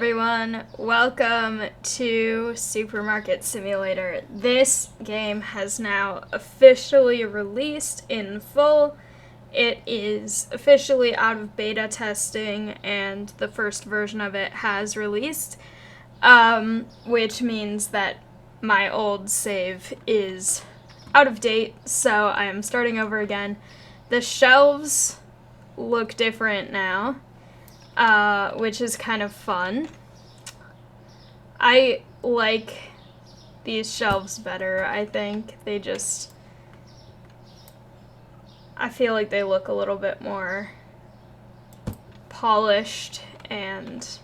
everyone, welcome to Supermarket Simulator. This game has now officially released in full. It is officially out of beta testing and the first version of it has released, which means that my old save is out of date, so I am starting over again. The shelves look different now. Which is kind of fun. I like these shelves better, I think. I feel like they look a little bit more polished and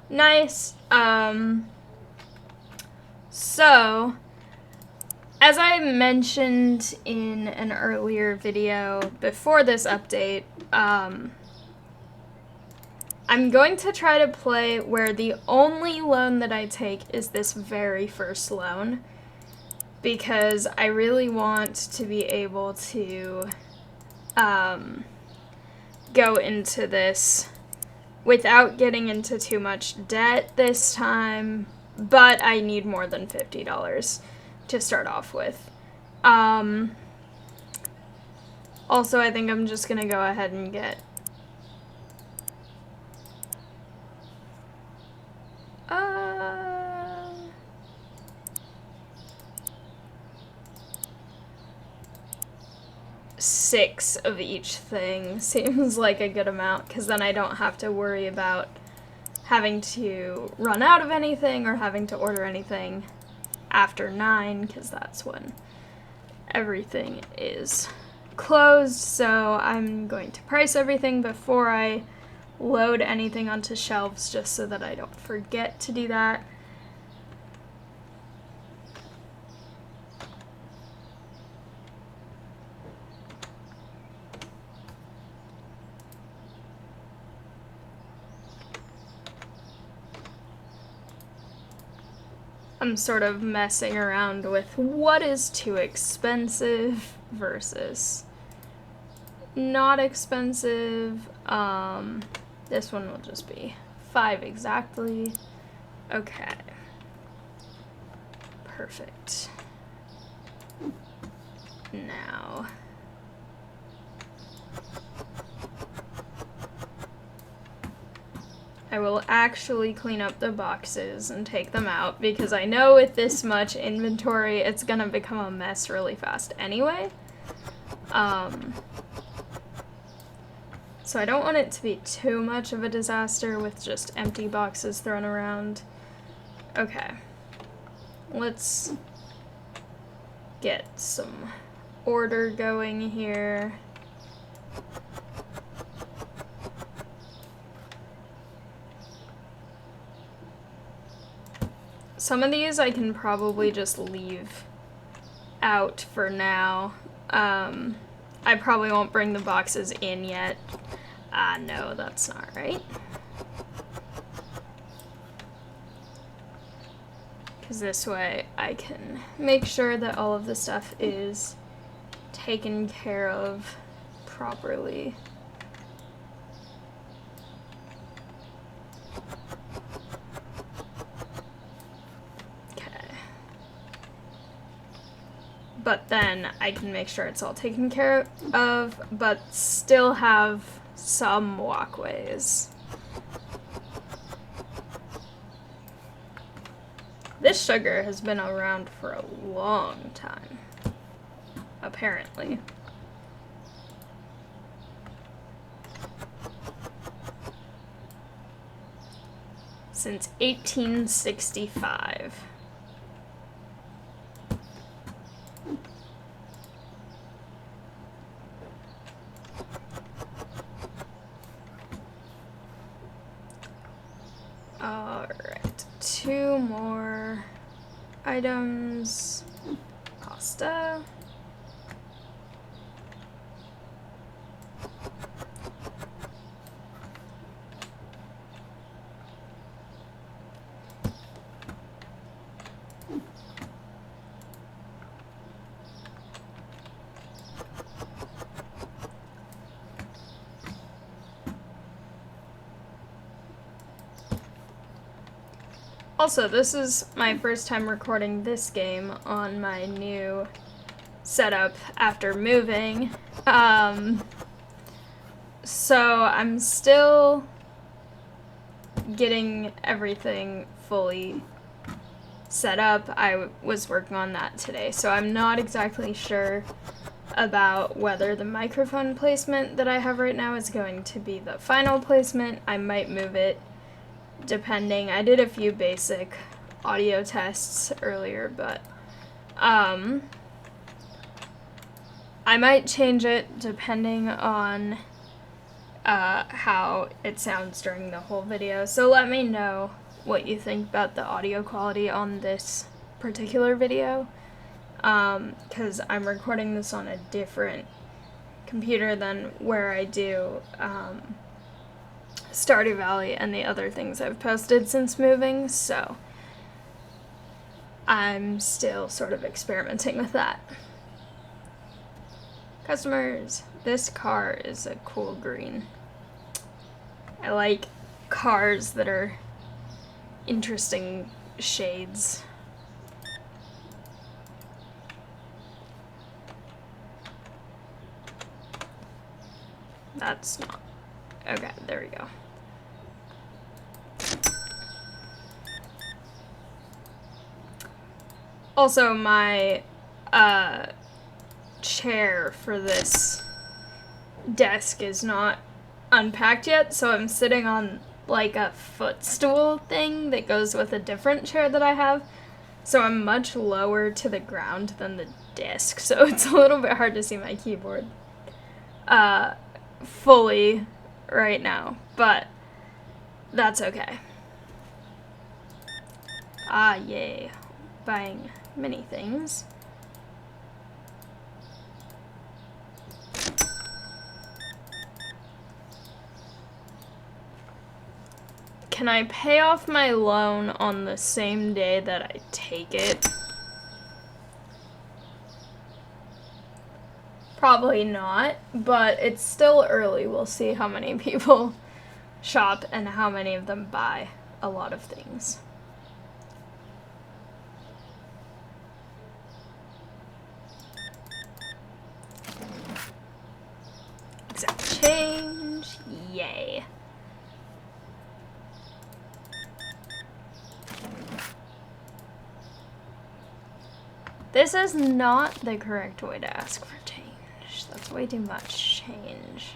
nice. So, as I mentioned in an earlier video before this update, I'm going to try to play where the only loan that I take is this very first loan, because I really want to be able to go into this without getting into too much debt this time, but I need more than $50 to start off with. Also, I think I'm just going to go ahead and get six of each thing. Seems like a good amount, because then I don't have to worry about having to run out of anything or having to order anything after 9, because that's when everything is closed. So I'm going to price everything before I load anything onto shelves, just so that I don't forget to do that. I'm sort of messing around with what is too expensive versus not expensive. This one will just be 5 exactly. Okay. Perfect. Now, I will actually clean up the boxes and take them out, because I know with this much inventory, it's gonna become a mess really fast anyway. So I don't want it to be too much of a disaster with just empty boxes thrown around. Okay. Let's get some order going here. Some of these I can probably just leave out for now. I probably won't bring the boxes in yet. No, that's not right. Because this way I can make sure that all of the stuff is taken care of properly. But then I can make sure it's all taken care of, but still have some walkways. This sugar has been around for a long time, apparently. Since 1865. Alright, 2 more items. Pasta. Also, this is my first time recording this game on my new setup after moving. So I'm still getting everything fully set up. I was working on that today, so I'm not exactly sure about whether the microphone placement that I have right now is going to be the final placement. I might move it depending. I did a few basic audio tests earlier, but I might change it depending on how it sounds during the whole video. So let me know what you think about the audio quality on this particular video, because I'm recording this on a different computer than where I do Stardew Valley and the other things I've posted since moving, so I'm still sort of experimenting with that. Customers, this car is a cool green. I like cars that are interesting shades. That's not... Okay, there we go. Also, my chair for this desk is not unpacked yet, so I'm sitting on like a footstool thing that goes with a different chair that I have, so I'm much lower to the ground than the desk, so it's a little bit hard to see my keyboard fully right now, but that's okay. Ah, yay. Buying many things. Can I pay off my loan on the same day that I take it? Probably not, but it's still early. We'll see how many people shop and how many of them buy a lot of things. Exact change, yay. This is not the correct way to ask for change. That's way too much change.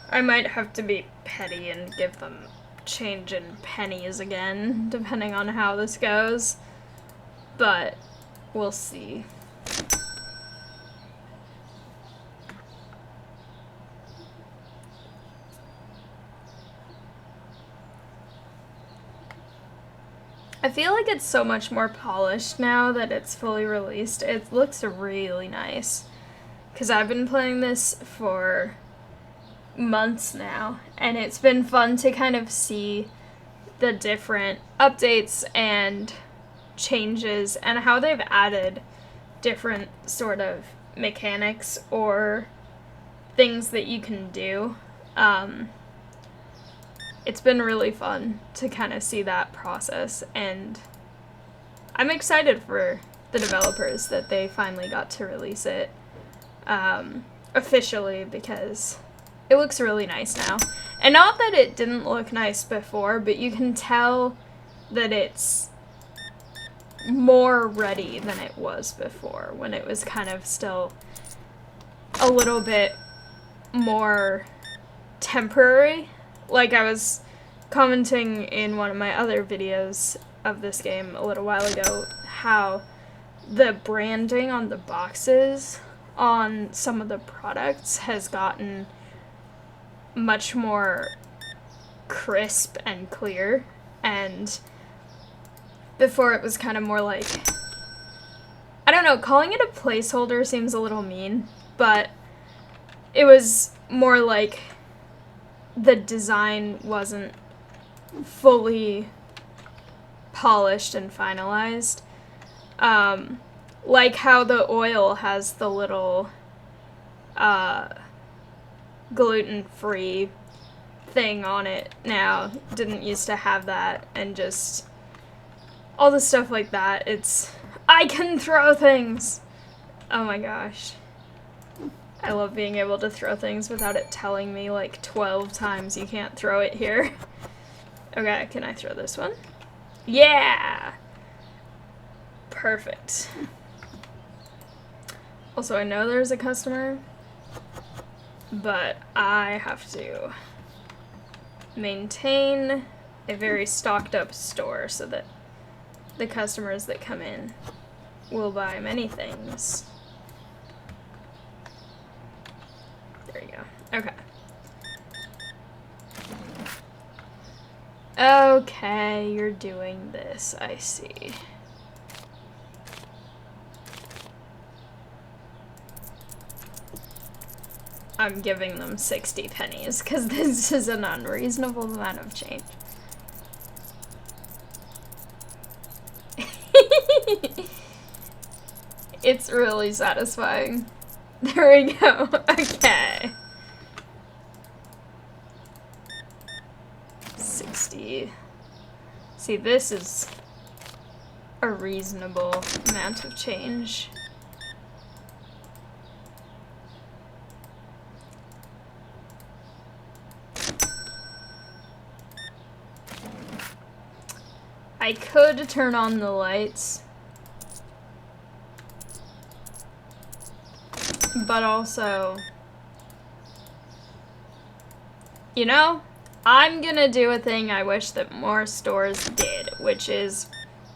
I might have to be petty and give them change in pennies again, depending on how this goes. But we'll see. I feel like it's so much more polished now that it's fully released. It looks really nice. Because I've been playing this for months now, and it's been fun to kind of see the different updates and changes and how they've added different sort of mechanics or things that you can do. It's been really fun to kind of see that process, and I'm excited for the developers that they finally got to release it officially, because it looks really nice now. And not that it didn't look nice before, but you can tell that it's more ready than it was before, when it was kind of still a little bit more temporary. Like I was commenting in one of my other videos of this game a little while ago, how the branding on the boxes on some of the products has gotten much more crisp and clear, and before it was kind of more like, I don't know, calling it a placeholder seems a little mean, but it was more like the design wasn't fully polished and finalized. Like how the oil has the little gluten-free thing on it now. Didn't used to have that, and just all the stuff like that. I can throw things! Oh my gosh. I love being able to throw things without it telling me like 12 times you can't throw it here. Okay, can I throw this one? Yeah! Perfect. Also, I know there's a customer, but I have to maintain a very stocked up store so that the customers that come in will buy many things. There you go. Okay. Okay, you're doing this, I see. I'm giving them 60 pennies, because this is an unreasonable amount of change. It's really satisfying. There we go. Okay. 60. See, this is a reasonable amount of change. I could turn on the lights, but also, you know, I'm gonna do a thing I wish that more stores did, which is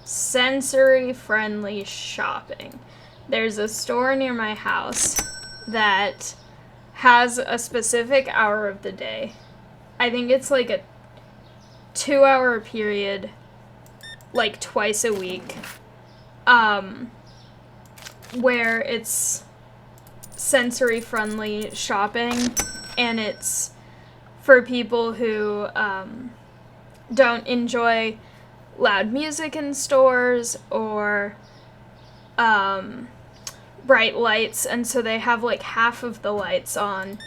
sensory-friendly shopping. There's a store near my house that has a specific hour of the day. I think it's like a 2-hour period, like twice a week, where it's sensory-friendly shopping, and it's for people who don't enjoy loud music in stores or bright lights, and so they have like half of the lights on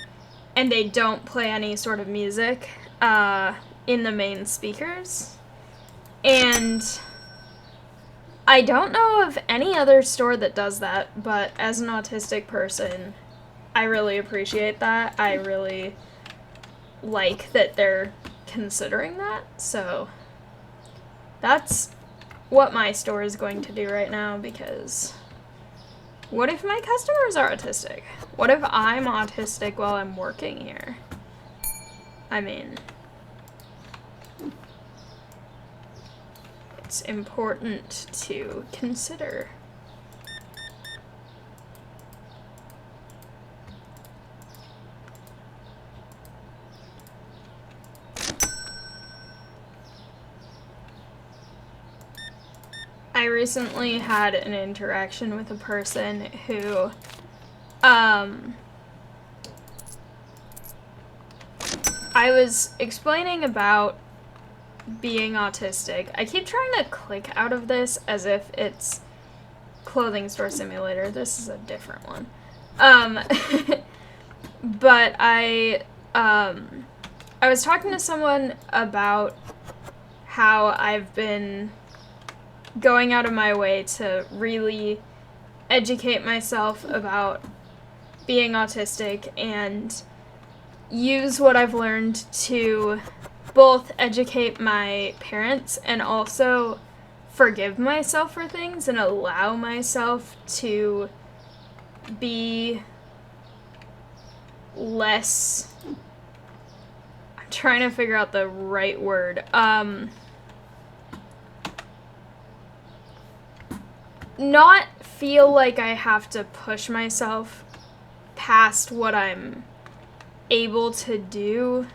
and they don't play any sort of music in the main speakers. And I don't know of any other store that does that, but as an autistic person, I really appreciate that. I really like that they're considering that, so that's what my store is going to do right now, because what if my customers are autistic? What if I'm autistic while I'm working here? I mean, it's important to consider. I recently had an interaction with a person who, I was explaining about being autistic. I keep trying to click out of this as if it's Clothing Store Simulator. This is a different one. But I was talking to someone about how I've been going out of my way to really educate myself about being autistic and use what I've learned to both educate my parents and also forgive myself for things and allow myself to be less... I'm trying to figure out the right word. Not feel like I have to push myself past what I'm able to do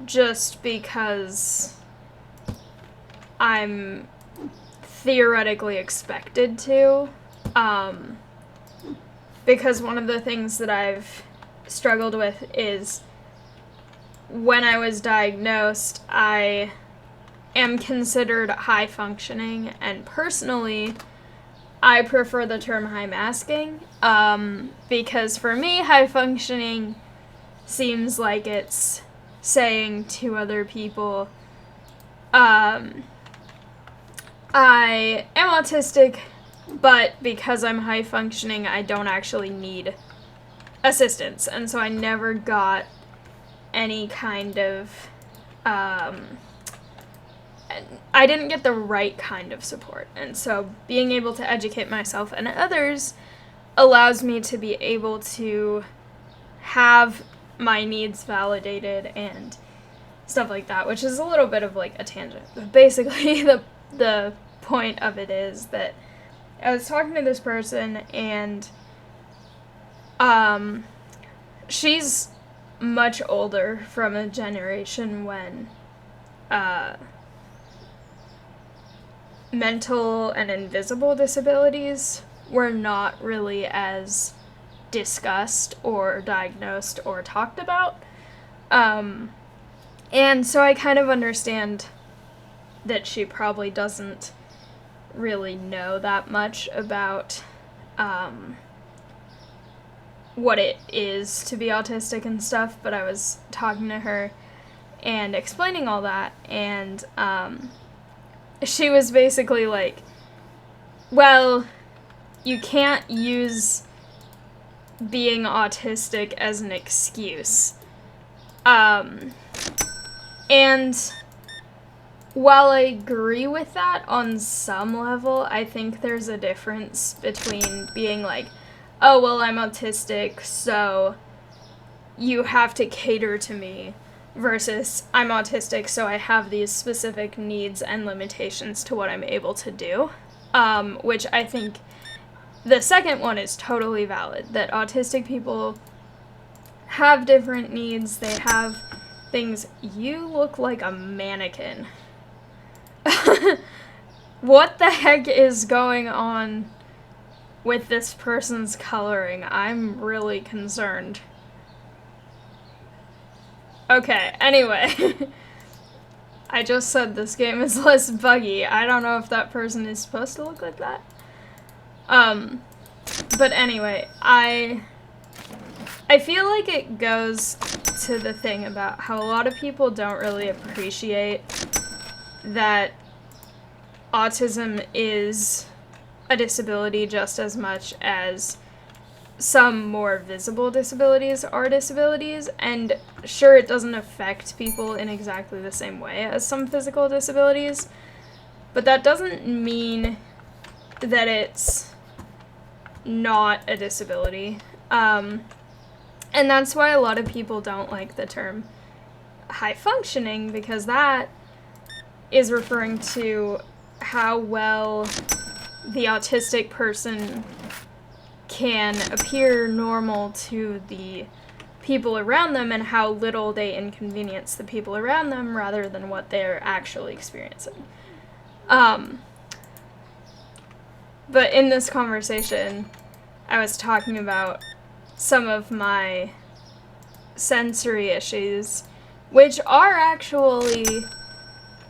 just because I'm theoretically expected to. Because one of the things that I've struggled with is when I was diagnosed, I am considered high functioning, and personally, I prefer the term high masking, because for me, high functioning seems like it's saying to other people, I am autistic, but because I'm high functioning, I don't actually need assistance. And so I never got any kind of, I didn't get the right kind of support. And so being able to educate myself and others allows me to be able to have my needs validated and stuff like that, which is a little bit of like a tangent. But basically the point of it is that I was talking to this person, and she's much older, from a generation when mental and invisible disabilities were not really as discussed or diagnosed or talked about. And so I kind of understand that she probably doesn't really know that much about what it is to be autistic and stuff, but I was talking to her and explaining all that, and she was basically like, well, you can't use being autistic as an excuse. And while I agree with that on some level, I think there's a difference between being like, oh, well, I'm autistic, so you have to cater to me, versus I'm autistic, so I have these specific needs and limitations to what I'm able to do, which I think the second one is totally valid, that autistic people have different needs, they have things. You look like a mannequin. What the heck is going on with this person's coloring? I'm really concerned. Okay, anyway. I just said this game is less buggy. I don't know if that person is supposed to look like that. But anyway, I feel like it goes to the thing about how a lot of people don't really appreciate that autism is a disability just as much as some more visible disabilities are disabilities, and sure, it doesn't affect people in exactly the same way as some physical disabilities, but that doesn't mean that it's not a disability. And that's why a lot of people don't like the term high functioning, because that is referring to how well the autistic person can appear normal to the people around them and how little they inconvenience the people around them rather than what they're actually experiencing. But in this conversation, I was talking about some of my sensory issues, which are actually,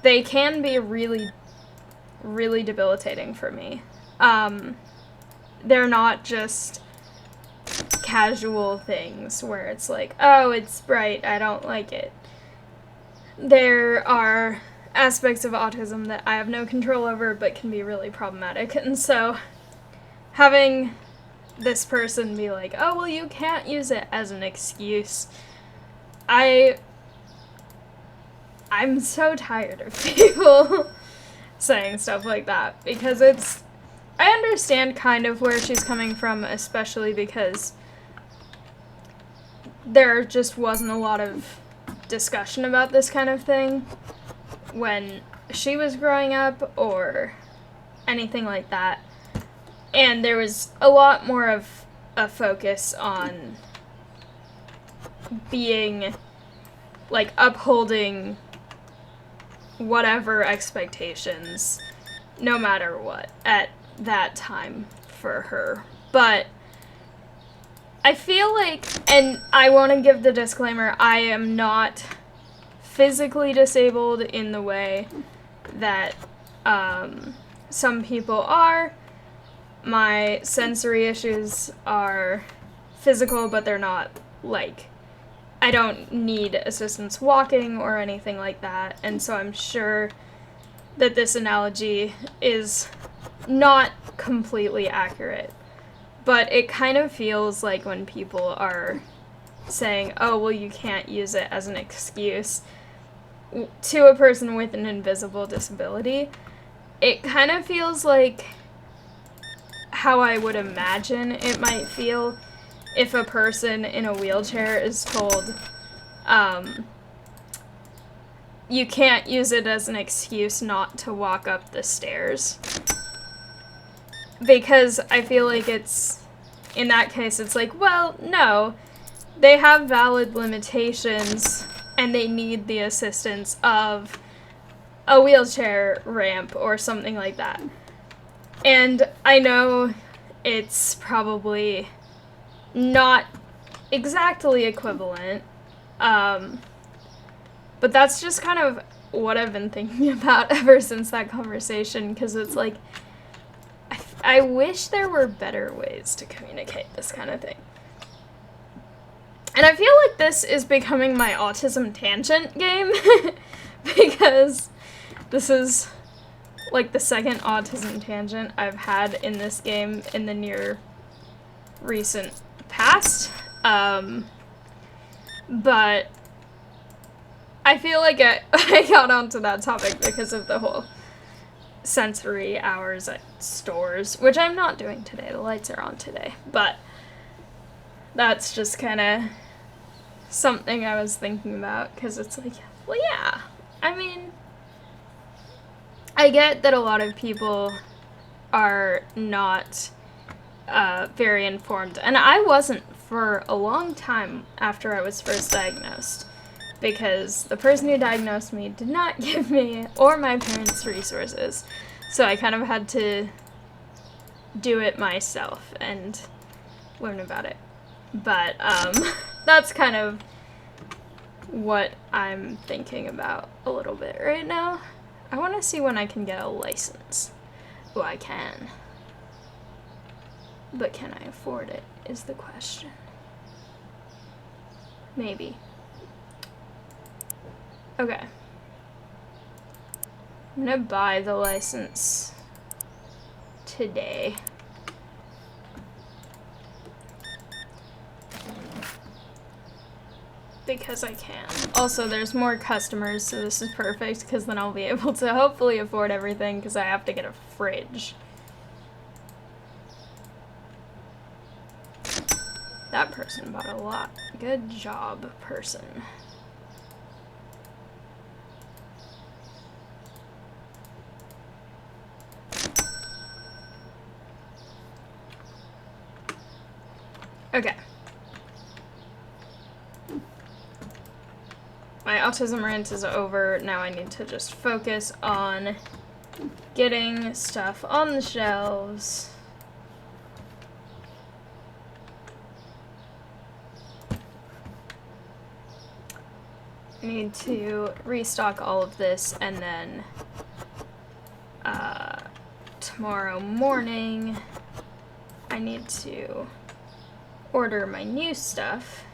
they can be really, really debilitating for me. They're not just casual things where it's like, oh, it's bright, I don't like it. There are aspects of autism that I have no control over but can be really problematic. And so having this person be like, oh, well, you can't use it as an excuse, I'm so tired of people saying stuff like that, because I understand kind of where she's coming from, especially because there just wasn't a lot of discussion about this kind of thing when she was growing up or anything like that. And there was a lot more of a focus on being, like, upholding whatever expectations, no matter what, at that time for her. But I feel like, and I want to give the disclaimer, I am not physically disabled in the way that some people are. My sensory issues are physical, but they're not, like, I don't need assistance walking or anything like that, and so I'm sure that this analogy is not completely accurate. But it kind of feels like when people are saying, oh, well, you can't use it as an excuse to a person with an invisible disability, it kind of feels like how I would imagine it might feel if a person in a wheelchair is told, you can't use it as an excuse not to walk up the stairs. Because I feel like it's, in that case, it's like, well, no, they have valid limitations and they need the assistance of a wheelchair ramp or something like that. And I know it's probably not exactly equivalent, but that's just kind of what I've been thinking about ever since that conversation, because it's like, I wish there were better ways to communicate this kind of thing. And I feel like this is becoming my autism tangent game, because this is like the second autism tangent I've had in this game in the near recent past. But I feel like I got onto that topic because of the whole sensory hours at stores, which I'm not doing today. The lights are on today. But that's just kind of something I was thinking about, because it's like, well, yeah, I mean, I get that a lot of people are not very informed, and I wasn't for a long time after I was first diagnosed, because the person who diagnosed me did not give me or my parents resources, so I kind of had to do it myself and learn about it. But that's kind of what I'm thinking about a little bit right now. I want to see when I can get a license. Oh, I can. But can I afford it, is the question. Maybe. Okay. I'm gonna buy the license today. Because I can. Also, there's more customers, so this is perfect, because then I'll be able to hopefully afford everything, because I have to get a fridge. That person bought a lot. Good job, person. Okay. My autism rant is over. Now I need to just focus on getting stuff on the shelves. I need to restock all of this, and then tomorrow morning I need to order my new stuff.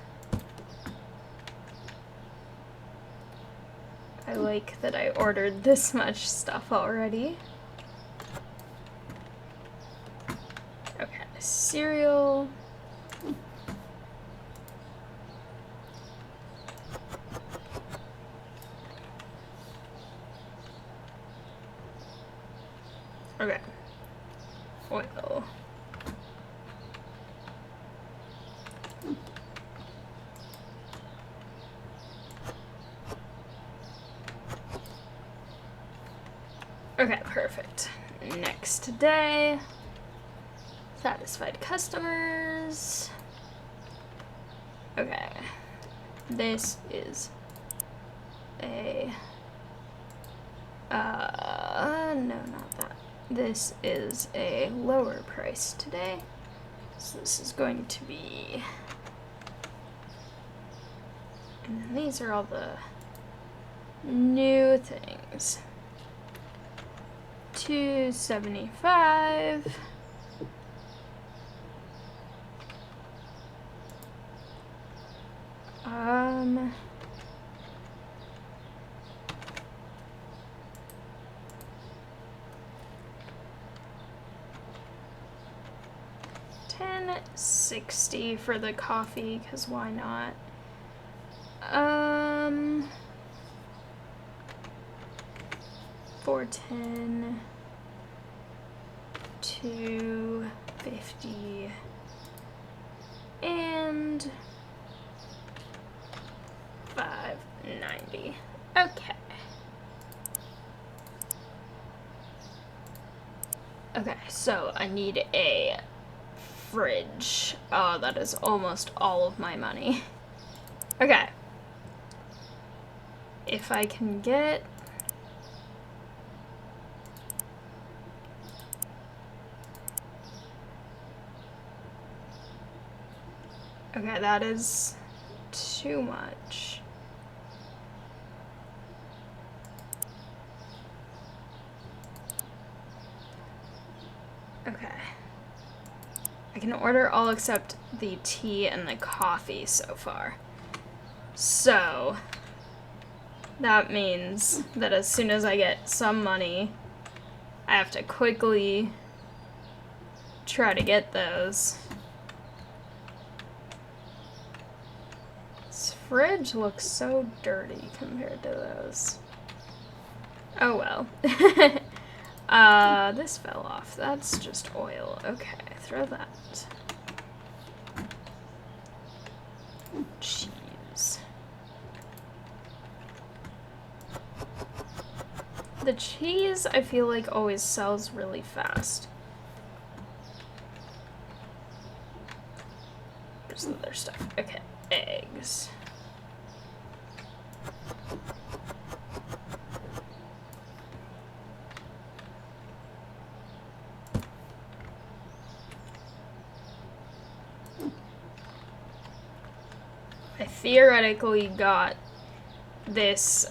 I like that I ordered this much stuff already. Okay, cereal. Okay. Oil. Okay, perfect. Next day. Satisfied customers. Okay. This is a... no, not that. This is a lower price today. So this is going to be... And then these are all the new things. $2.75. $1.60 for the coffee, because why not? $4.10, $2.50, and $5.90. Okay. Okay, so I need a fridge. Oh, that is almost all of my money. Okay. If I can get... Okay, that is too much. Okay. I can order all except the tea and the coffee so far. So, that means that as soon as I get some money, I have to quickly try to get those. This fridge looks so dirty compared to those. Oh well. This fell off. That's just oil. Okay, throw that. Cheese. The cheese, I feel like, always sells really fast. Where's the other stuff? Okay, eggs. I theoretically got this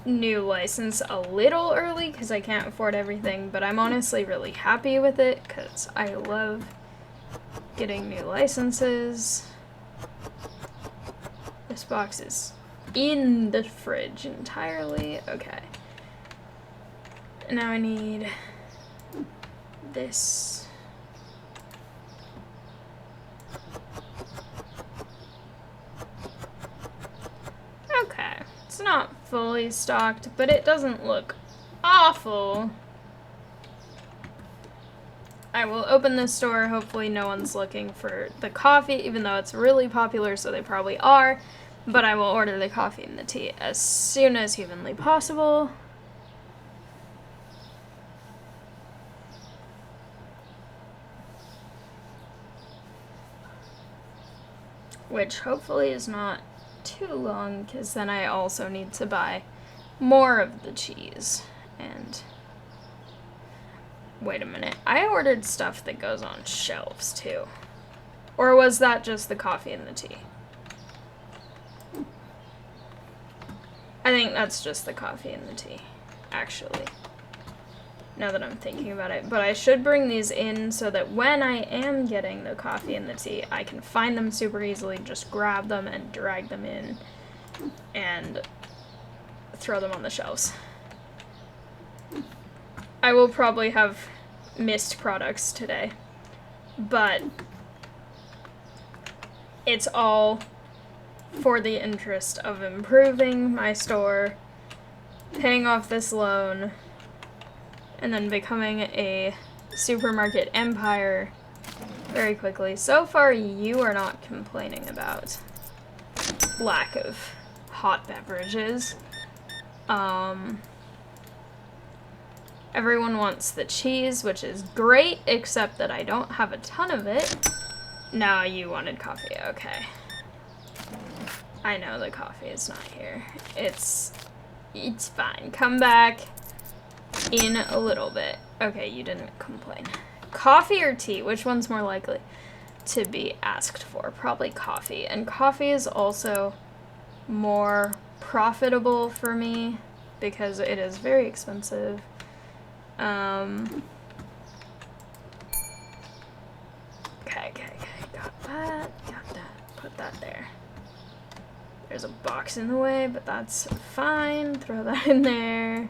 new license a little early because I can't afford everything, but I'm honestly really happy with it because I love getting new licenses. This box is in the fridge entirely. Okay. Now I need this. Okay, it's not fully stocked, but it doesn't look awful. I will open this store. Hopefully no one's looking for the coffee, even though it's really popular, so they probably are. But I will order the coffee and the tea as soon as humanly possible. Which hopefully is not too long, because then I also need to buy more of the cheese. And wait a minute, I ordered stuff that goes on shelves too. Or was that just the coffee and the tea? I think that's just the coffee and the tea, actually, now that I'm thinking about it. But I should bring these in so that when I am getting the coffee and the tea, I can find them super easily, just grab them and drag them in and throw them on the shelves. I will probably have missed products today, but it's all for the interest of improving my store, paying off this loan, and then becoming a supermarket empire very quickly. So far, you are not complaining about lack of hot beverages. Everyone wants the cheese, which is great, except that I don't have a ton of it. No, you wanted coffee, okay. I know the coffee is not here. It's fine. Come back in a little bit. Okay, you didn't complain. Coffee or tea? Which one's more likely to be asked for? Probably coffee. And coffee is also more profitable for me because it is very expensive. Okay. Got that. Put that there. There's a box in the way, but that's fine. Throw that in there.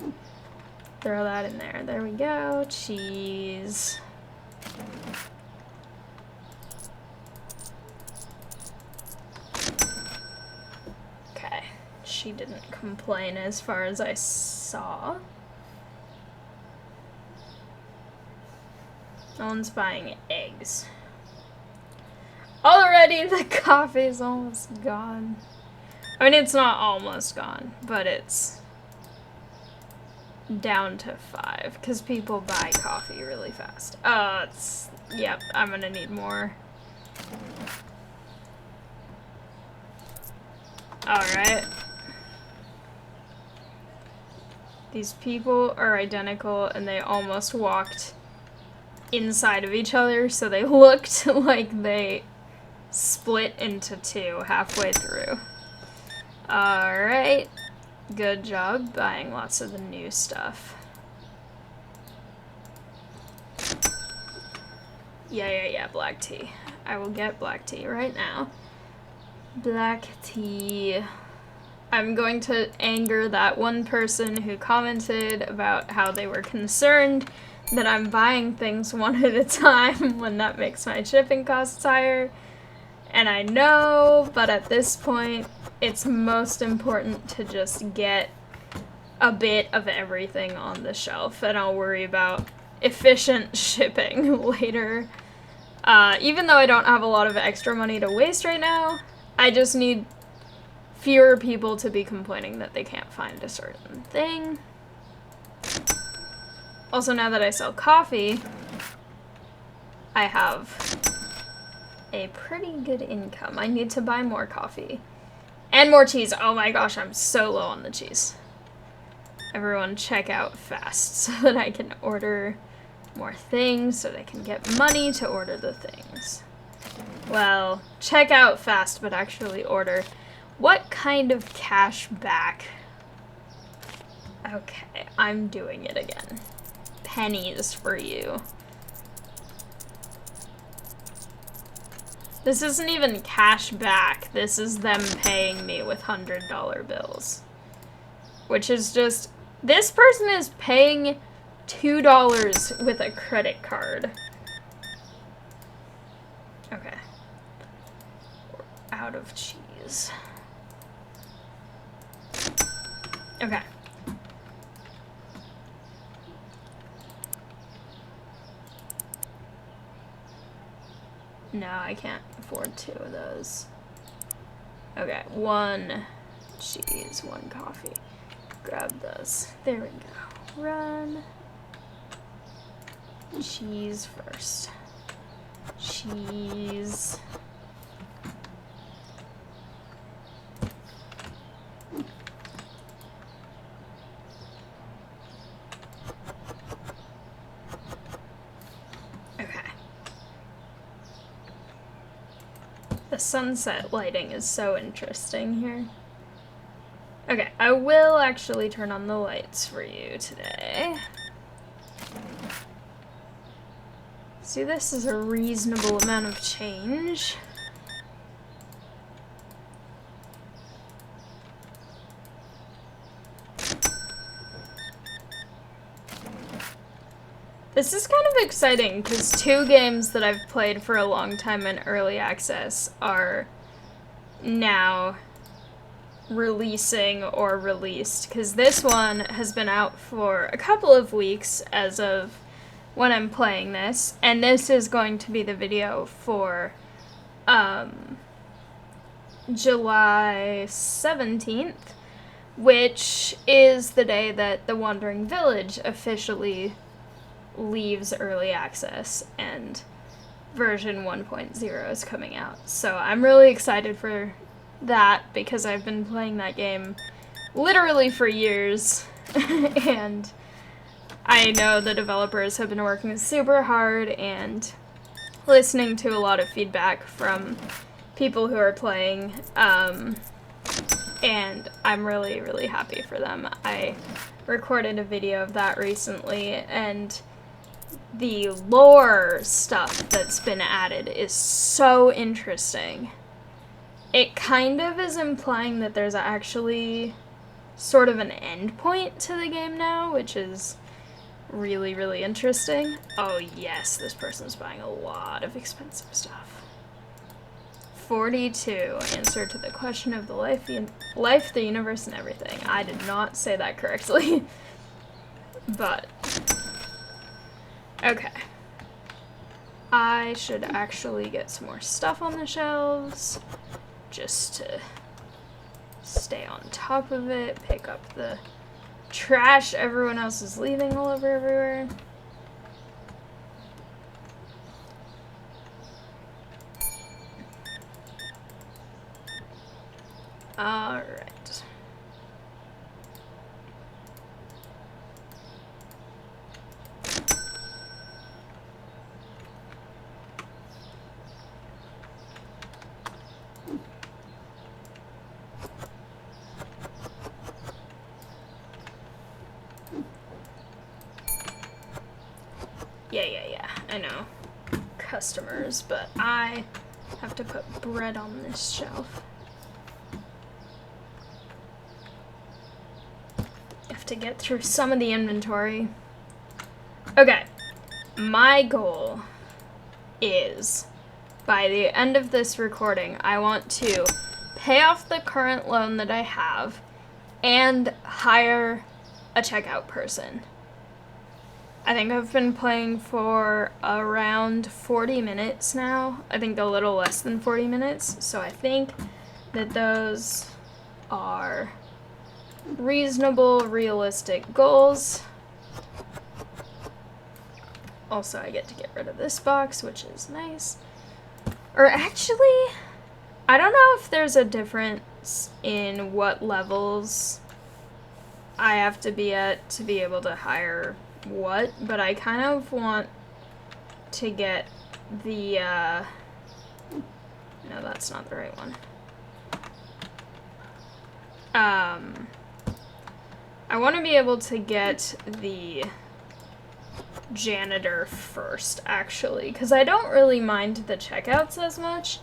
Throw that in there. There we go. Cheese. she didn't complain as far as I saw. No one's buying eggs. Already the coffee's almost gone. I mean, it's not almost gone, but it's down to 5 because people buy coffee really fast. Yep, I'm gonna need more. Alright. These people are identical and they almost walked inside of each other, so they looked like they split into 2 halfway through. Alright. Good job buying lots of the new stuff. Yeah, black tea. I will get black tea right now. Black tea. I'm going to anger that one person who commented about how they were concerned that I'm buying things one at a time when that makes my shipping costs higher. And I know, but at this point, it's most important to just get a bit of everything on the shelf, and I'll worry about efficient shipping later. Even though I don't have a lot of extra money to waste right now, I just need fewer people to be complaining that they can't find a certain thing. Also, now that I sell coffee, I have a pretty good income. I need to buy more coffee. And more cheese. Oh my gosh, I'm so low on the cheese. Everyone check out fast so that I can order more things, so they can get money to order the things. Well, check out fast, but actually order. What kind of cash back? Okay, I'm doing it again. Pennies for you. This isn't even cash back. This is them paying me with $100 bills. Which is just... This person is paying $2 with a credit card. Okay. We're out of cheese. Okay. No, I can't afford 2 of those. Okay, 1 cheese, 1 coffee. Grab those. There we go. Run. Cheese first. Cheese. The sunset lighting is so interesting here. Okay, I will actually turn on the lights for you today. See, this is a reasonable amount of change. This is kind of exciting because 2 games that I've played for a long time in early access are now releasing or released, because this one has been out for a couple of weeks as of when I'm playing this, and this is going to be the video for July 17th, which is the day that The Wandering Village officially leaves early access and version 1.0 is coming out. So I'm really excited for that because I've been playing that game literally for years and I know the developers have been working super hard and listening to a lot of feedback from people who are playing, and I'm really, really happy for them. I recorded a video of that recently, and the lore stuff that's been added is so interesting. It kind of is implying that there's actually sort of an end point to the game now, which is really, really interesting. Oh yes, this person's buying a lot of expensive stuff. 42. Answer to the question of the life, the universe, and everything. I did not say that correctly. But, okay. I should actually get some more stuff on the shelves, just to stay on top of it, pick up the trash everyone else is leaving all over everywhere. Alright. Yeah, I know. Customers, but I have to put bread on this shelf. Have to get through some of the inventory. Okay, my goal is, by the end of this recording, I want to pay off the current loan that I have and hire a checkout person. I think I've been playing for around 40 minutes now. I think a little less than 40 minutes. So I think that those are reasonable, realistic goals. Also, I get to get rid of this box, which is nice. Or actually, I don't know if there's a difference in what levels I have to be at to be able to hire what, but I kind of want to get the, no, that's not the right one. I want to be able to get the janitor first, actually, because I don't really mind the checkouts as much.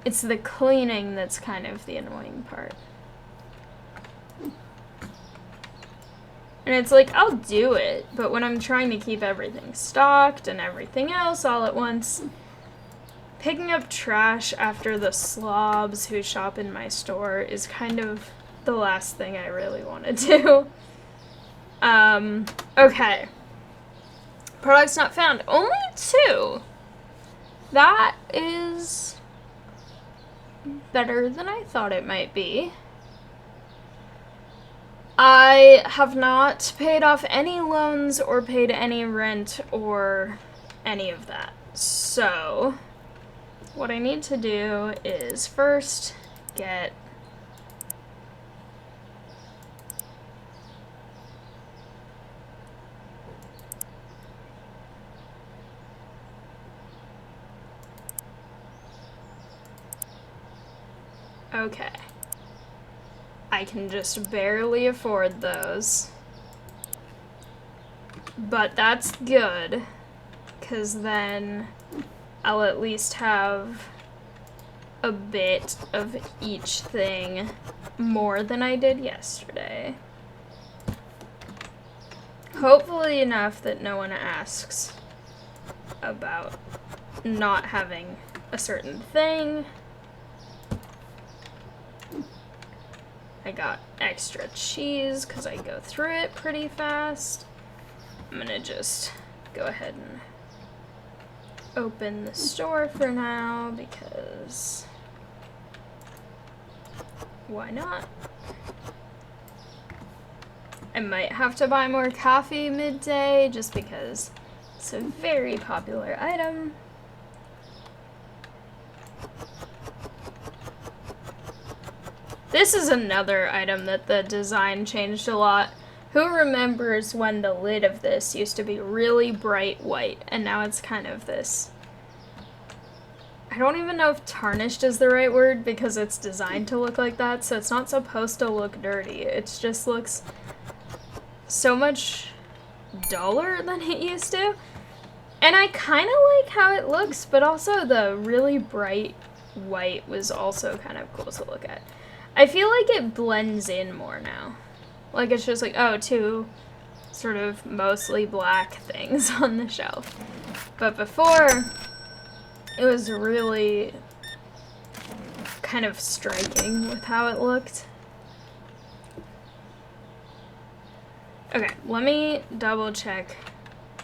It's the cleaning that's kind of the annoying part. And it's like, I'll do it, but when I'm trying to keep everything stocked and everything else all at once, picking up trash after the slobs who shop in my store is kind of the last thing I really want to do. Okay. Products not found. Only 2. That is better than I thought it might be. I have not paid off any loans or paid any rent or any of that. So, what I need to do is first get okay. I can just barely afford those. But that's good, because then I'll at least have a bit of each thing more than I did yesterday. Hopefully enough that no one asks about not having a certain thing. I got extra cheese because I go through it pretty fast. I'm gonna just go ahead and open the store for now because why not? I might have to buy more coffee midday just because it's a very popular item. This is another item that the design changed a lot. Who remembers when the lid of this used to be really bright white and now it's kind of this, I don't even know if tarnished is the right word because it's designed to look like that, so it's not supposed to look dirty. It just looks so much duller than it used to. And I kind of like how it looks, but also the really bright white was also kind of cool to look at. I feel like it blends in more now. Like it's just like, oh, 2 sort of mostly black things on the shelf. But before, it was really kind of striking with how it looked. Okay, let me double check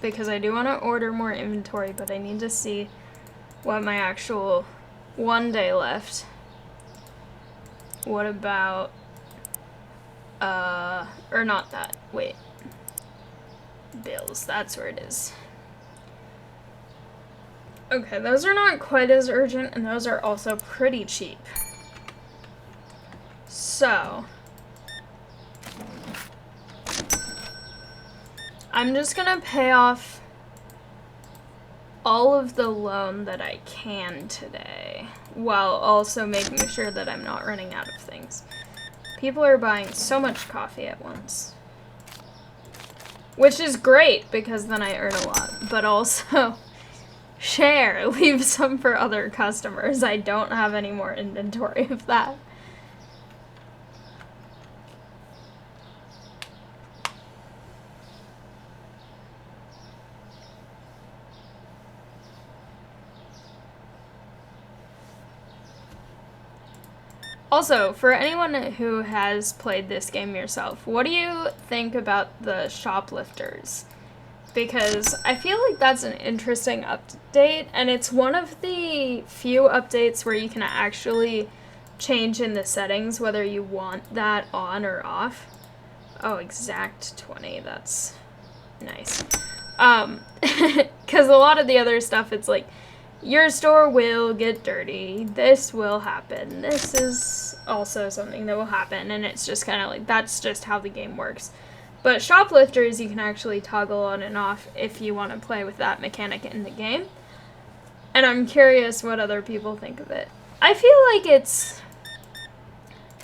because I do want to order more inventory, but I need to see what my actual 1 day left. What about, or not that, wait. Bills, that's where it is. Okay, those are not quite as urgent, and those are also pretty cheap. So, I'm just gonna pay off all of the loan that I can today, while also making sure that I'm not running out of things. People are buying so much coffee at once. Which is great, because then I earn a lot, but also share, leave some for other customers. I don't have any more inventory of that. Also, for anyone who has played this game yourself, what do you think about the shoplifters? Because I feel like that's an interesting update, and it's one of the few updates where you can actually change in the settings whether you want that on or off. Oh, exact 20, that's nice. Because a lot of the other stuff, it's like, your store will get dirty, this will happen, this is also something that will happen, and it's just kind of like, that's just how the game works. But shoplifters, you can actually toggle on and off if you want to play with that mechanic in the game. And I'm curious what other people think of it. I feel like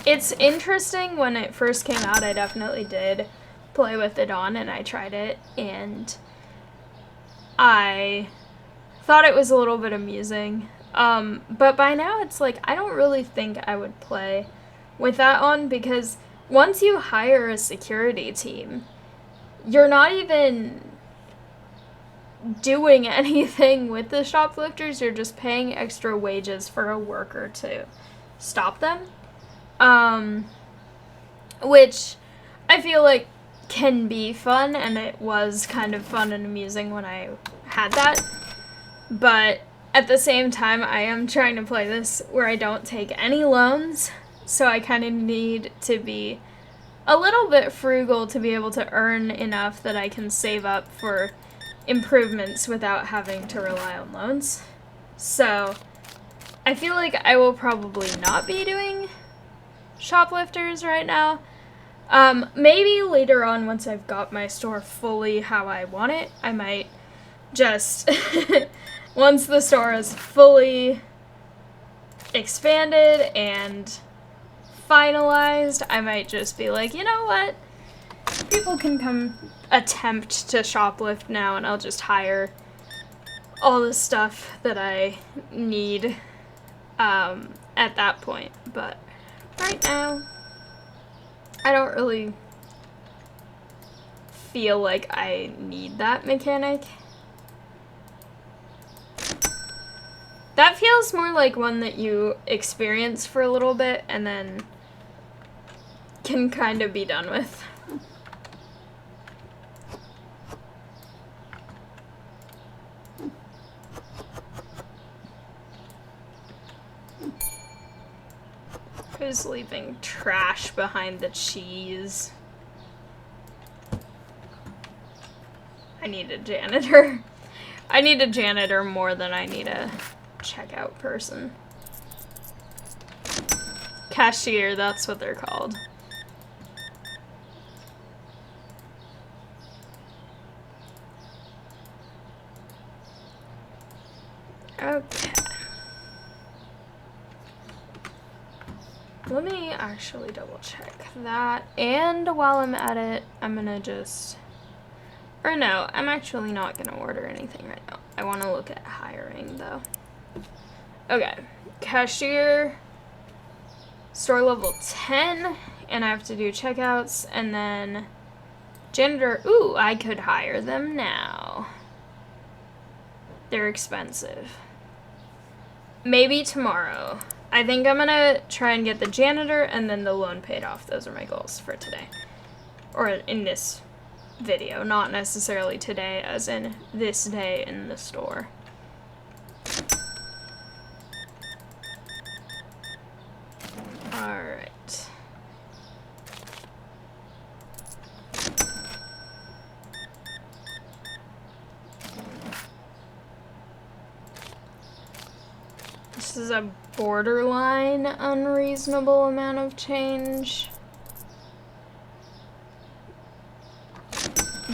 it's interesting. When it first came out, I definitely did play with it on, and I tried it, and I thought it was a little bit amusing. But by now, it's like, I don't really think I would play with that on, because once you hire a security team, you're not even doing anything with the shoplifters, you're just paying extra wages for a worker to stop them. Which I feel like can be fun, and it was kind of fun and amusing when I had that. But at the same time, I am trying to play this where I don't take any loans, so I kind of need to be a little bit frugal to be able to earn enough that I can save up for improvements without having to rely on loans. So I feel like I will probably not be doing shoplifters right now. Maybe later on, once I've got my store fully how I want it, I might just once the store is fully expanded and finalized, I might just be like, you know what? People can come attempt to shoplift now, and I'll just hire all the stuff that I need at that point. But right now, I don't really feel like I need that mechanic. That feels more like one that you experience for a little bit and then can kind of be done with. Who's leaving trash behind the cheese? I need a janitor. I need a janitor more than I need a checkout person. Cashier, that's what they're called. Okay. Let me actually double check that. And while I'm at it, I'm gonna just... Or no, I'm actually not gonna order anything right now. I want to look at hiring though. Okay, cashier, store level 10, and I have to do checkouts, and then janitor. Ooh, I could hire them now. They're expensive. Maybe tomorrow I think I'm gonna try and get the janitor and then the loan paid off. Those are my goals for today. Or in this video, not necessarily today, as in this day in the store. Alright. This is a borderline unreasonable amount of change.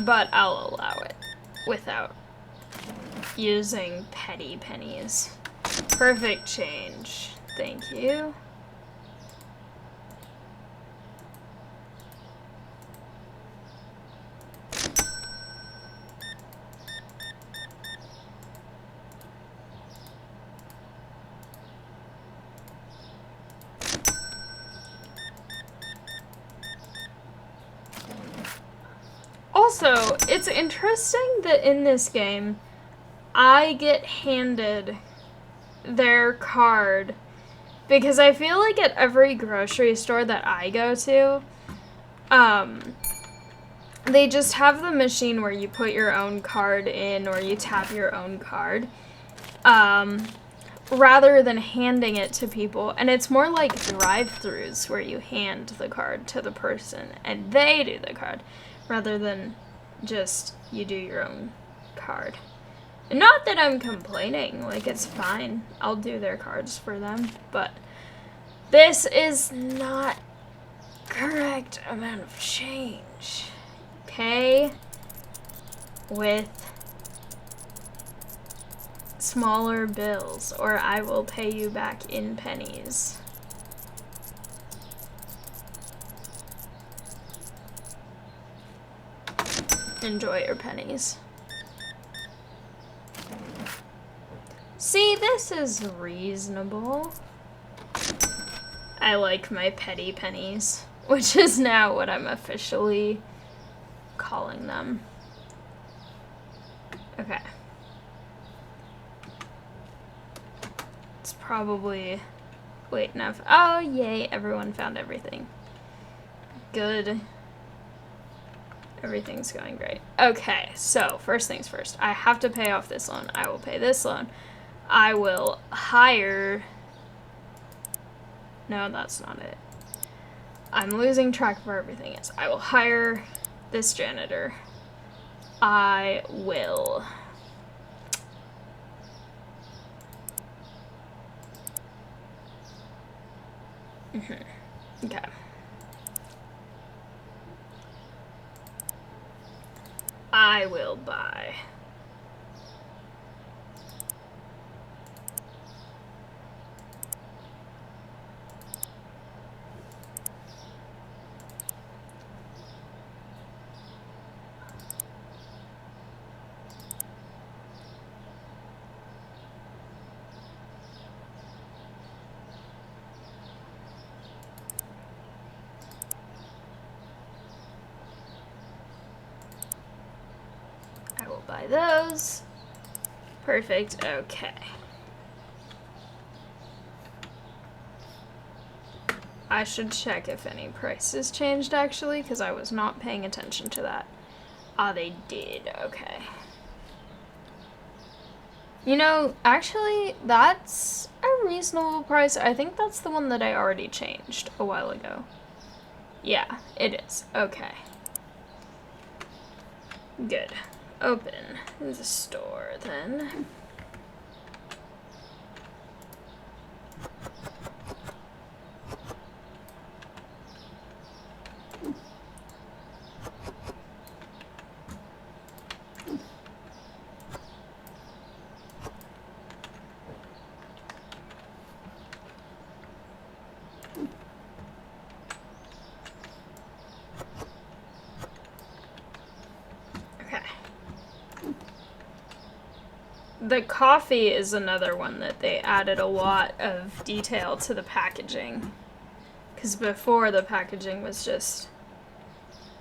But I'll allow it without using petty pennies. Perfect change. Thank you. Also, it's interesting that in this game, I get handed their card because I feel like at every grocery store that I go to, they just have the machine where you put your own card in or you tap your own card, rather than handing it to people. And it's more like drive-thrus where you hand the card to the person and they do the card, rather than just you do your own card. Not that I'm complaining, like it's fine. I'll do their cards for them, but this is not correct amount of change. Pay with smaller bills or I will pay you back in pennies. Enjoy your pennies. See, this is reasonable. I like my petty pennies, which is now what I'm officially calling them. Okay. It's probably... Wait, enough. Oh, yay, everyone found everything. Good. Everything's going great. Okay, so first things first. I have to pay off this loan. I will pay this loan. I will hire... No, that's not it. I'm losing track of where everything is. I will hire this janitor. I will... Okay. I will buy. Buy those. Perfect. Okay. I should check if any prices changed actually, because I was not paying attention to that. Ah, they did. Okay. You know, actually, that's a reasonable price. I think that's the one that I already changed a while ago. Yeah, it is. Okay. Good. Open the store then. The coffee is another one that they added a lot of detail to the packaging. Because before the packaging was just...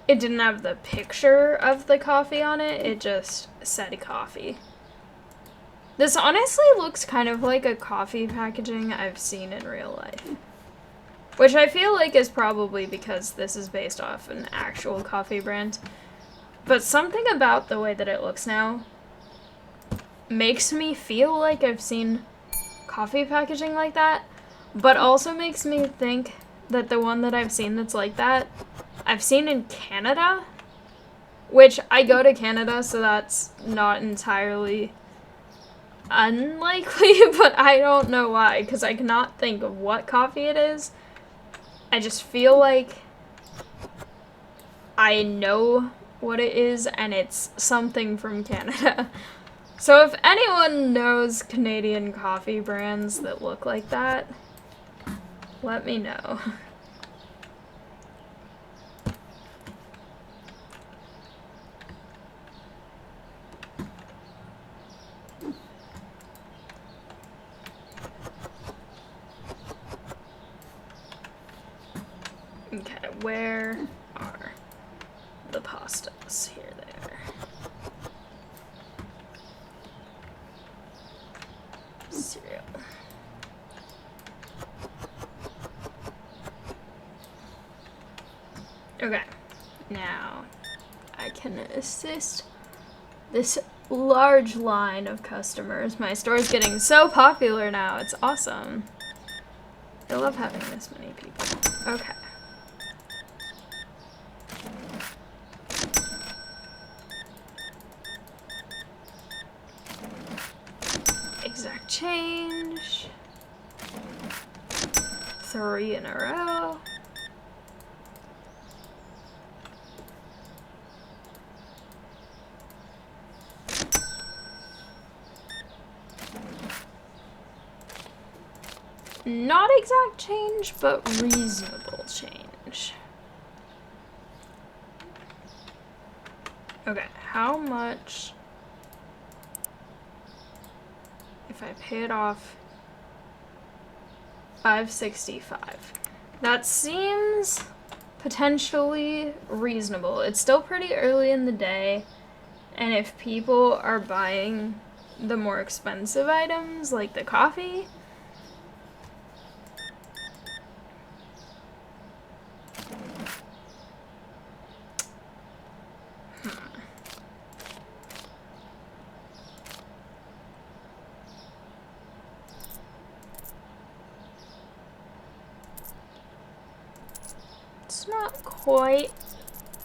It didn't have the picture of the coffee on it, it just said coffee. This honestly looks kind of like a coffee packaging I've seen in real life. Which I feel like is probably because this is based off an actual coffee brand. But something about the way that it looks now makes me feel like I've seen coffee packaging like that, but also makes me think that the one that I've seen that's like that, I've seen in Canada, which I go to Canada, so that's not entirely unlikely, but I don't know why, because I cannot think of what coffee it is. I just feel like I know what it is, and it's something from Canada. So if anyone knows Canadian coffee brands that look like that, let me know. Okay, where are the pastas? Here they are. Cereal. Okay, now I can assist this large line of customers. My store's getting so popular now, it's awesome. I love having this many people. Okay. Exact change. 3 in a row. Not exact change, but reasonable change. Okay, how much if I pay it off? $5.65. That seems potentially reasonable. It's still pretty early in the day, and if people are buying the more expensive items, like the coffee, it's not quite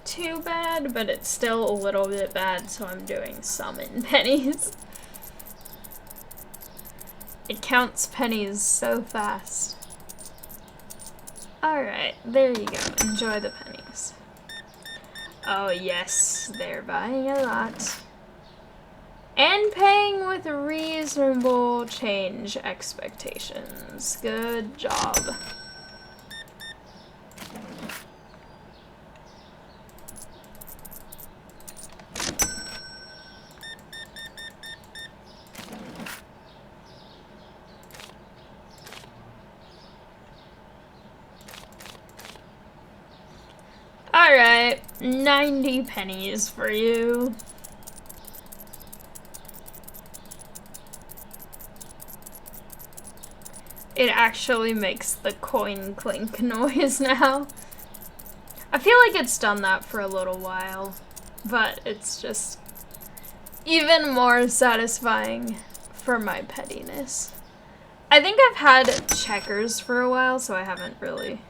too bad, but it's still a little bit bad, so I'm doing some in pennies. It counts pennies so fast. Alright, there you go. Enjoy the pennies. Oh yes, they're buying a lot. And paying with reasonable change expectations. Good job. Alright, 90 pennies for you. It actually makes the coin clink noise now. I feel like it's done that for a little while, but it's just even more satisfying for my pettiness. I think I've had checkers for a while, so I haven't really...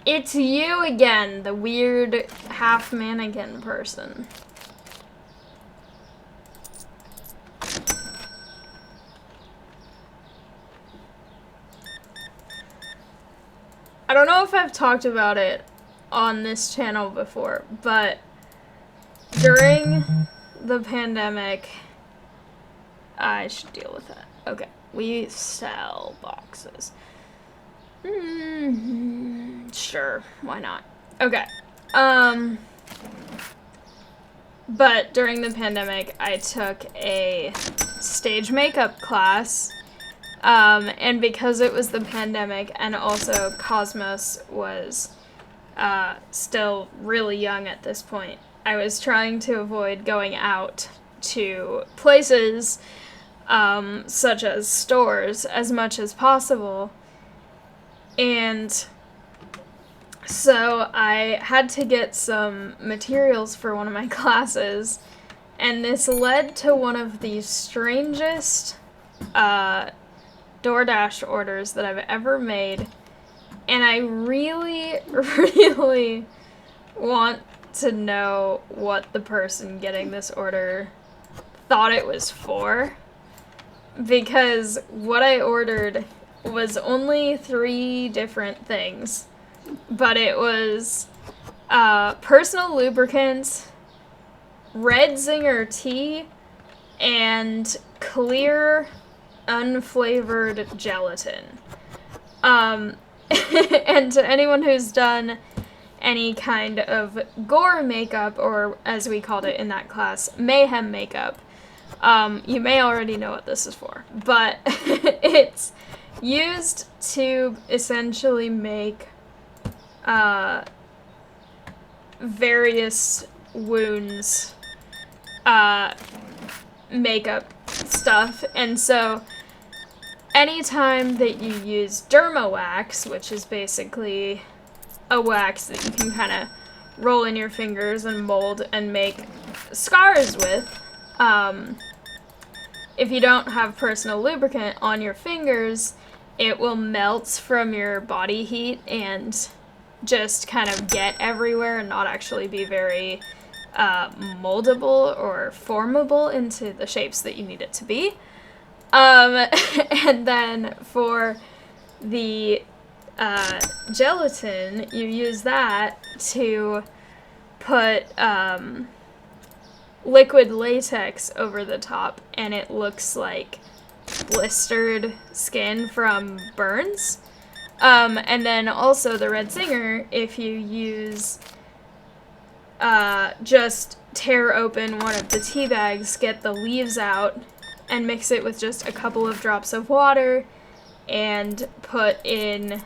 It's you again, the weird half mannequin person. I don't know if I've talked about it on this channel before, but during the pandemic, I should deal with that. Okay, we sell boxes. Sure, why not? Okay. But during the pandemic, I took a stage makeup class, and because it was the pandemic, and also Cosmos was still really young at this point, I was trying to avoid going out to places such as stores, as much as possible. And so I had to get some materials for one of my classes, and this led to one of the strangest DoorDash orders that I've ever made. And I really, really want to know what the person getting this order thought it was for. Because what I ordered was only 3 different things. But it was personal lubricant, red zinger tea, and clear, unflavored gelatin. And to anyone who's done any kind of gore makeup, or as we called it in that class, mayhem makeup, you may already know what this is for. But it's used to essentially make various wounds makeup stuff. And so anytime that you use derma wax, which is basically a wax that you can kind of roll in your fingers and mold and make scars with, if you don't have personal lubricant on your fingers, it will melt from your body heat and just kind of get everywhere and not actually be very moldable or formable into the shapes that you need it to be. And then for the gelatin, you use that to put liquid latex over the top, and it looks like blistered skin from burns. And then also the red zinger, if you use just tear open one of the tea bags, get the leaves out, and mix it with just a couple of drops of water, and put in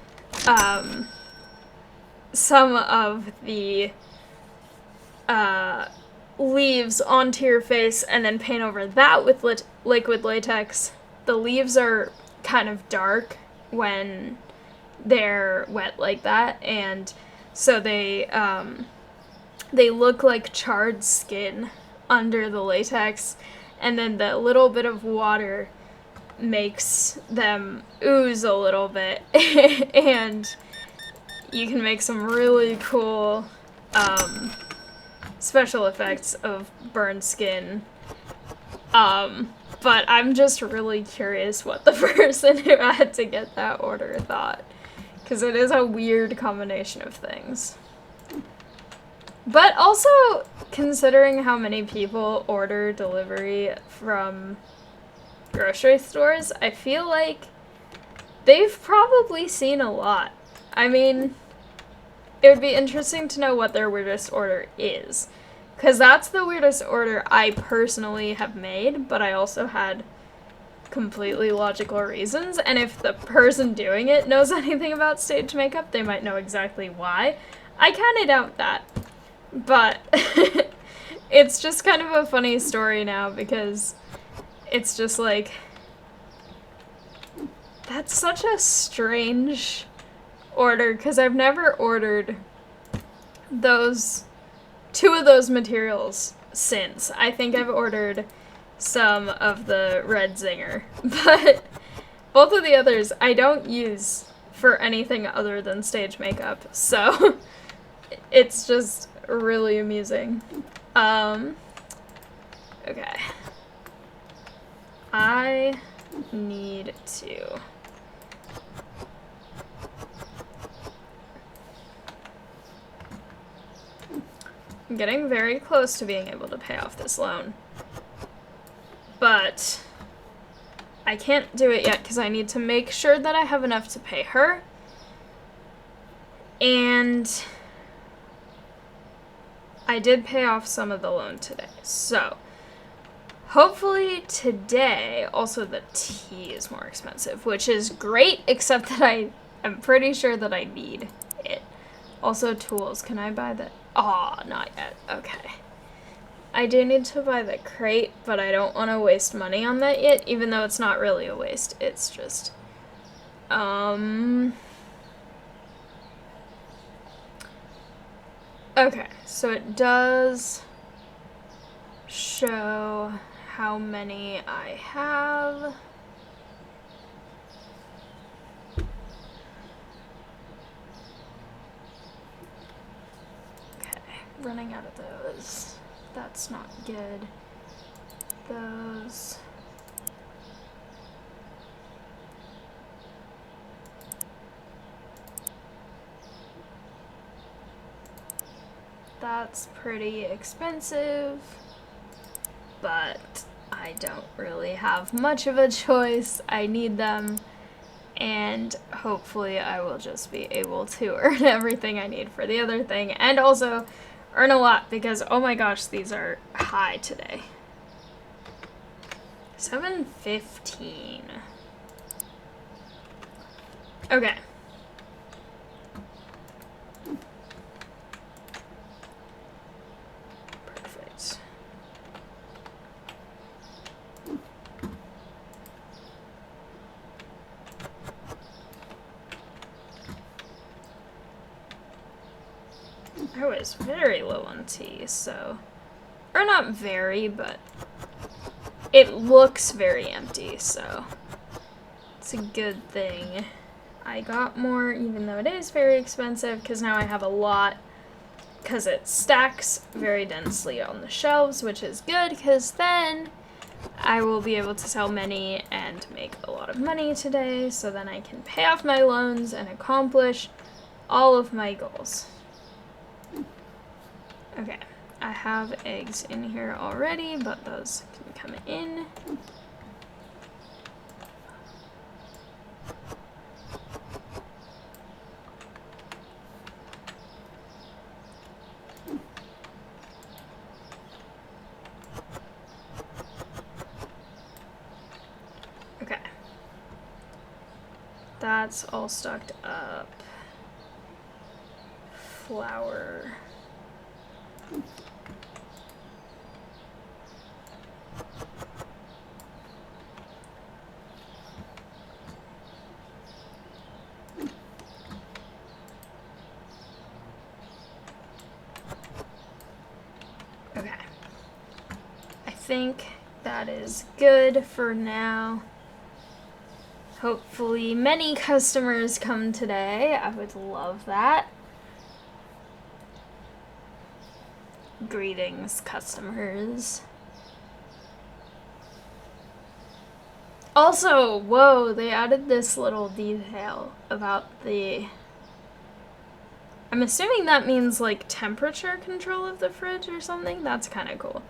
some of the leaves onto your face, and then paint over that with liquid latex. The leaves are kind of dark when they're wet like that, and so they look like charred skin under the latex, and then the little bit of water makes them ooze a little bit, and you can make some really cool special effects of burned skin. But I'm just really curious what the person who had to get that order thought, because it is a weird combination of things. But also, considering how many people order delivery from grocery stores, I feel like they've probably seen a lot. I mean, it would be interesting to know what their weirdest order is, because that's the weirdest order I personally have made, but I also had completely logical reasons, and if the person doing it knows anything about stage makeup, they might know exactly why. I kind of doubt that. But it's just kind of a funny story now, because it's just like, that's such a strange order, because I've never ordered those 2 of those materials since. I think I've ordered some of the red zinger, but both of the others I don't use for anything other than stage makeup, so it's just really amusing. Okay. I need to... I'm getting very close to being able to pay off this loan. But I can't do it yet because I need to make sure that I have enough to pay her. And I did pay off some of the loan today. So hopefully today, also the tea is more expensive, which is great, except that I am pretty sure that I need it. Also tools, can I buy that? Oh, not yet, okay. I do need to buy the crate, but I don't want to waste money on that yet, even though it's not really a waste. It's just, okay, so it does show how many I have. Okay, running out of those. That's not good. Those. That's pretty expensive, but I don't really have much of a choice. I need them, and hopefully I will just be able to earn everything I need for the other thing, and also earn a lot because, oh my gosh, these are high today. 7:15. Okay. Perfect. I was very low on tea, so... Or not very, but... It looks very empty, so... It's a good thing. I got more, even though it is very expensive, because now I have a lot. Because it stacks very densely on the shelves, which is good, because then I will be able to sell many and make a lot of money today, so then I can pay off my loans and accomplish all of my goals. Okay, I have eggs in here already, but those can come in. Okay. That's all stocked up. Flour. Okay. I think that is good for now. Hopefully many customers come today. I would love that. Greetings, customers. Also, whoa, they added this little detail about the... I'm assuming that means, like, temperature control of the fridge or something? That's kind of cool.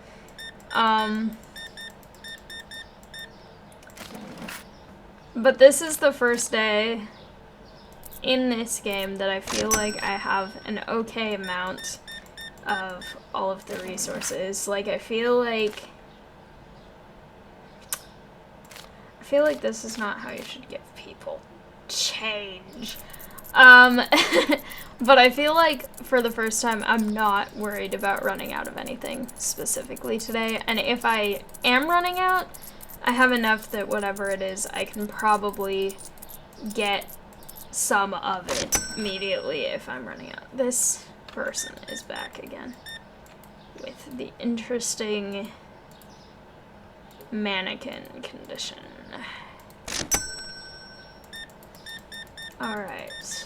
But this is the first day in this game that I feel like I have an okay amount of all of the resources. Like, I feel like this is not how you should give people change. But I feel like for the first time I'm not worried about running out of anything specifically today. And if I am running out, I have enough that whatever it is, I can probably get some of it immediately if I'm running out. This person is back again with the interesting mannequin condition. Alright.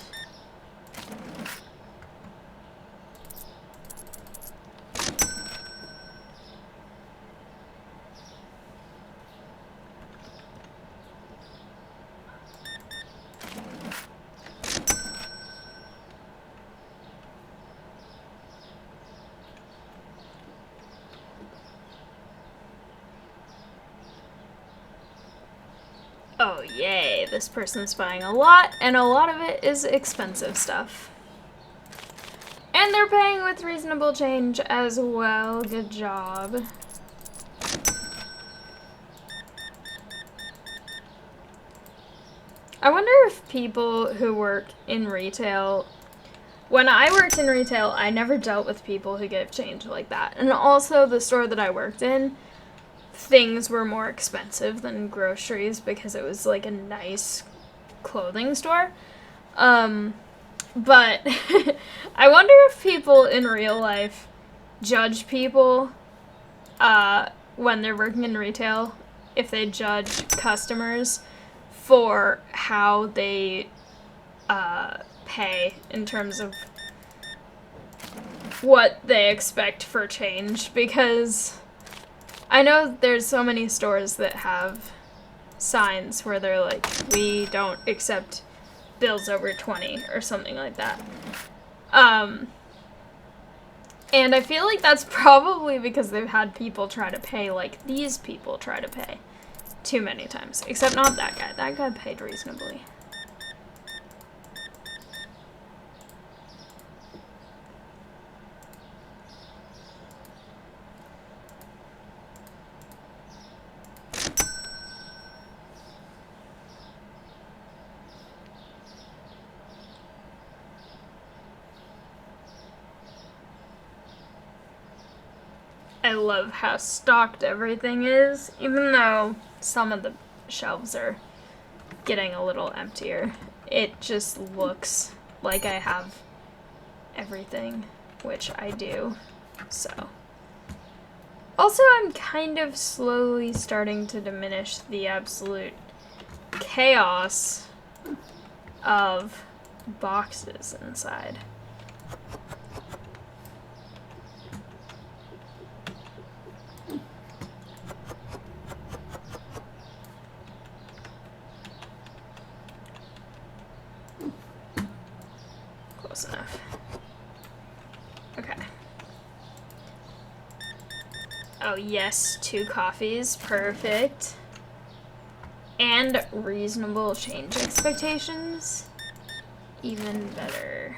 Oh, yay, this person's buying a lot, and a lot of it is expensive stuff. And they're paying with reasonable change as well. Good job. I wonder if people who work in retail when I worked in retail, I never dealt with people who give change like that. And also, the store that I worked in, things were more expensive than groceries because it was like a nice clothing store. But I wonder if people in real life judge people when they're working in retail, if they judge customers for how they pay in terms of what they expect for change, because I know there's so many stores that have signs where they're like, we don't accept bills over 20 or something like that. And I feel like that's probably because they've had people try to pay like these people try to pay too many times. Except not that guy. That guy paid reasonably. I love how stocked everything is, even though some of the shelves are getting a little emptier. It just looks like I have everything, which I do, so. Also, I'm kind of slowly starting to diminish the absolute chaos of boxes inside. Close enough. Okay. Oh yes, 2 coffees, perfect. And reasonable change expectations, even better.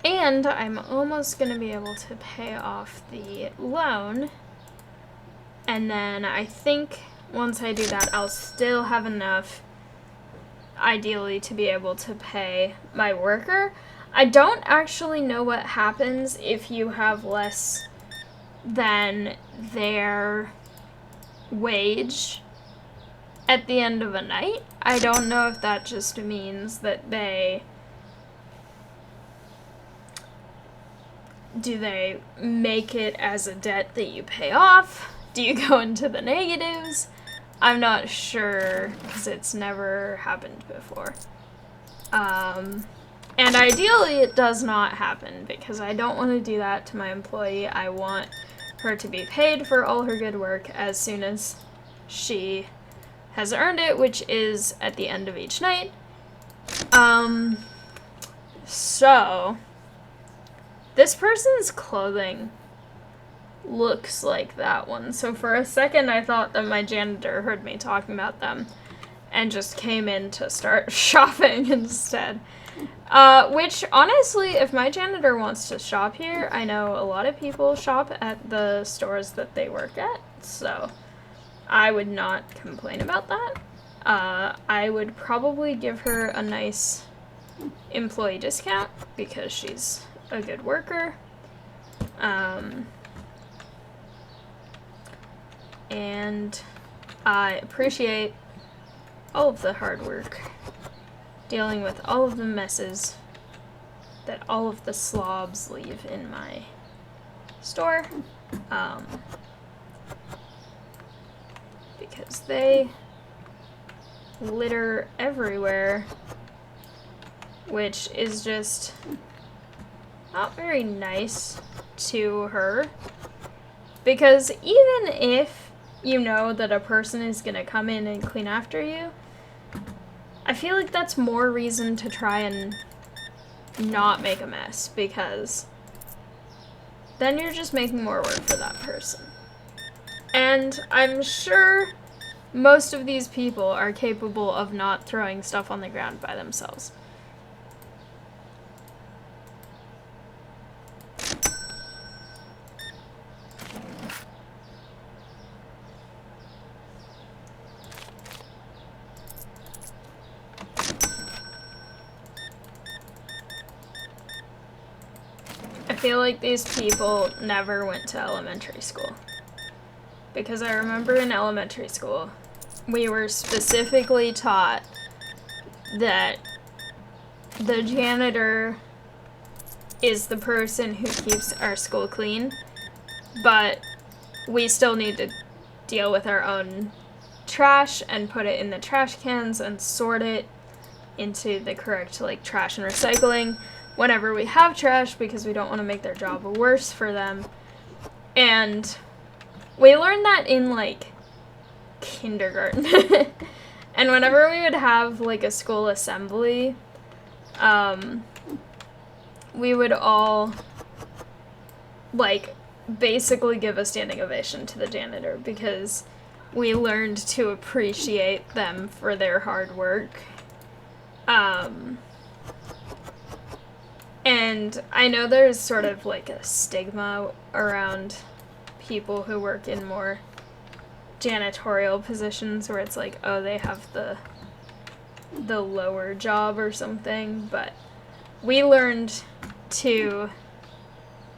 And I'm almost going to be able to pay off the loan. And then I think once I do that, I'll still have enough, ideally, to be able to pay my worker. I don't actually know what happens if you have less than their wage at the end of a night. I don't know if that just means that do they make it as a debt that you pay off? Do you go into the negatives? I'm not sure, because it's never happened before. And ideally it does not happen, because I don't want to do that to my employee. I want her to be paid for all her good work as soon as she has earned it, which is at the end of each night. So this person's clothing looks like that one. So for a second I thought that my janitor heard me talking about them and just came in to start shopping instead. Which, honestly, if my janitor wants to shop here, I know a lot of people shop at the stores that they work at, so I would not complain about that. I would probably give her a nice employee discount because she's a good worker. And I appreciate all of the hard work dealing with all of the messes that all of the slobs leave in my store, because they litter everywhere, which is just not very nice to her, because even if you know that a person is gonna come in and clean after you, I feel like that's more reason to try and not make a mess, because then you're just making more work for that person. And I'm sure most of these people are capable of not throwing stuff on the ground by themselves. I feel like these people never went to elementary school. Because I remember in elementary school, we were specifically taught that the janitor is the person who keeps our school clean, but we still need to deal with our own trash and put it in the trash cans and sort it into the correct, like, trash and recycling whenever we have trash, because we don't want to make their job worse for them. And we learned that in, like, kindergarten. And whenever we would have, like, a school assembly, we would all, like, basically give a standing ovation to the janitor, because we learned to appreciate them for their hard work. And I know there's sort of like a stigma around people who work in more janitorial positions where it's like, oh, they have the lower job or something, but we learned to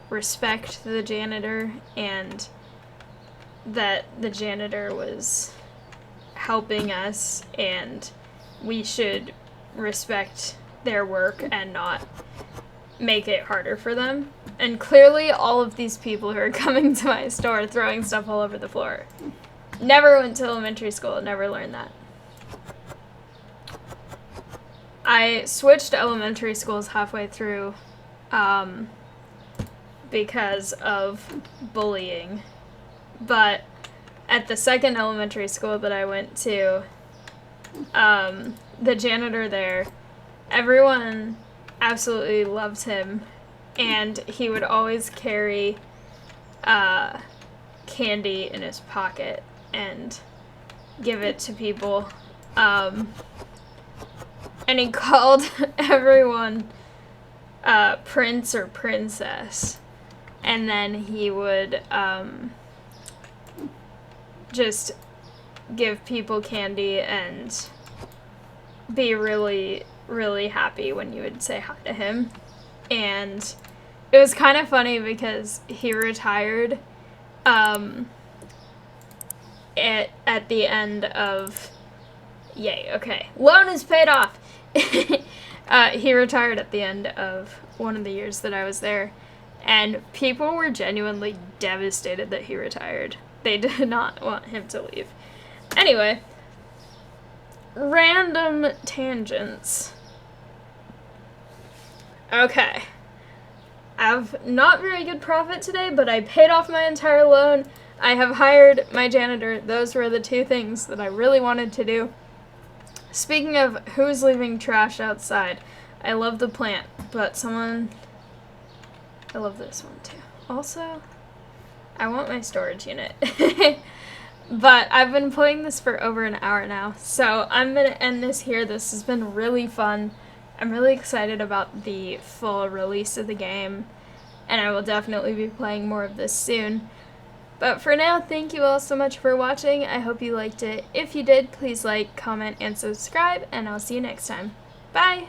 respect the janitor and that the janitor was helping us and we should respect their work and not make it harder for them. And clearly all of these people who are coming to my store throwing stuff all over the floor never went to elementary school, never learned that. I switched elementary schools halfway through because of bullying. But at the second elementary school that I went to, the janitor there, everyone absolutely loved him, and he would always carry candy in his pocket and give it to people. And he called everyone prince or princess, and then he would just give people candy and be really, really happy when you would say hi to him. And it was kind of funny because he retired at the end of... Yay, okay. Loan is paid off! He retired at the end of one of the years that I was there, and people were genuinely devastated that he retired. They did not want him to leave. Anyway, random tangents. Okay. I have not very good profit today, but I paid off my entire loan. I have hired my janitor. Those were the two things that I really wanted to do. Speaking of who's leaving trash outside, I love the plant, but I love this one too. Also, I want my storage unit. But I've been playing this for over an hour now, so I'm going to end this here. This has been really fun. I'm really excited about the full release of the game, and I will definitely be playing more of this soon. But for now, thank you all so much for watching. I hope you liked it. If you did, please like, comment, and subscribe, and I'll see you next time. Bye!